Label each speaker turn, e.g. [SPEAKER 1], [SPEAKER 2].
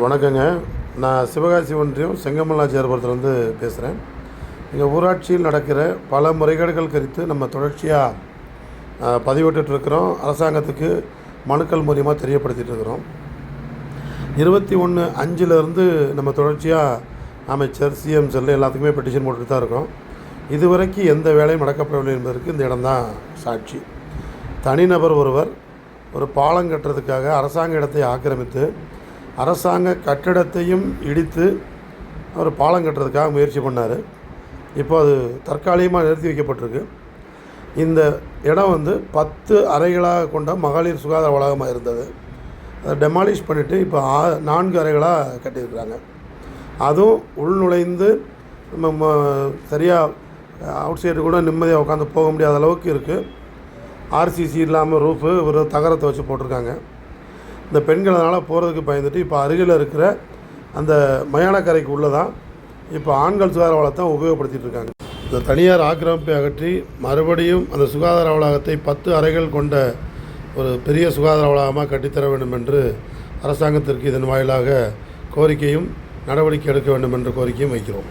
[SPEAKER 1] வணக்கங்க. நான் சிவகாசி ஒன்றியம் செங்கமல்லாச்சியார்புரத்துலேருந்து பேசுகிறேன். எங்கள் ஊராட்சியில் நடக்கிற பல முறைகேடுகள் குறித்து நம்ம தொடர்ச்சியாக பதிவிட்டுருக்கிறோம். அரசாங்கத்துக்கு மனுக்கள் மூலியமாக தெரியப்படுத்திகிட்ருக்கிறோம். 21/5 நம்ம தொடர்ச்சியாக அமைச்சர், சிஎம் செல்லு எல்லாத்துக்குமே பெட்டிஷன் போட்டுட்டு தான் இருக்கோம். இதுவரைக்கும் எந்த வேலையும் நடக்கப்படவில்லை என்பதற்கு இந்த இடம்தான் சாட்சி. தனிநபர் ஒருவர் ஒரு பாலம் கட்டுறதுக்காக அரசாங்க இடத்தை ஆக்கிரமித்து அரசாங்க கட்டிடத்தையும் இடித்து அவர் பாலம் கட்டுறதுக்காக முயற்சி பண்ணார். இப்போ அது தற்காலிகமாக நிறுத்தி வைக்கப்பட்டிருக்கு. இந்த இடம் 10 அறைகளாக கொண்ட மகளிர் சுகாதார வளாகமாக இருந்தது. அதை டெமாலிஷ் பண்ணிவிட்டு இப்போ 4 அறைகளாக கட்டியிருக்கிறாங்க. அதுவும் உள்நுழைந்து நம்ம சரியாக அவுட் சைடு கூட நிம்மதியாக உட்காந்து போக முடியாத அளவுக்கு இருக்குது. ஆர்சிசி இல்லாமல் ரூஃபு ஒரு தகரத்தை வச்சு போட்டிருக்காங்க. இந்த பெண்கள் அதனால் போகிறதுக்கு பயந்துட்டு இப்போ அருகில் இருக்கிற அந்த மயானக்கரைக்கு உள்ளே தான் இப்போ ஆண்கள் சுகாதார வளாகத்தை உபயோகப்படுத்திகிட்டு இருக்காங்க. இந்த தனியார் ஆக்கிரமிப்பை அகற்றி மறுபடியும் அந்த சுகாதார வளாகத்தை 10 அறைகள் கொண்ட ஒரு பெரிய சுகாதார வளாகமாக கட்டித்தர வேண்டும் என்று அரசாங்கத்திற்கு இதன் வாயிலாக கோரிக்கையும் நடவடிக்கை எடுக்க வேண்டும் என்ற கோரிக்கையும் வைக்கிறோம்.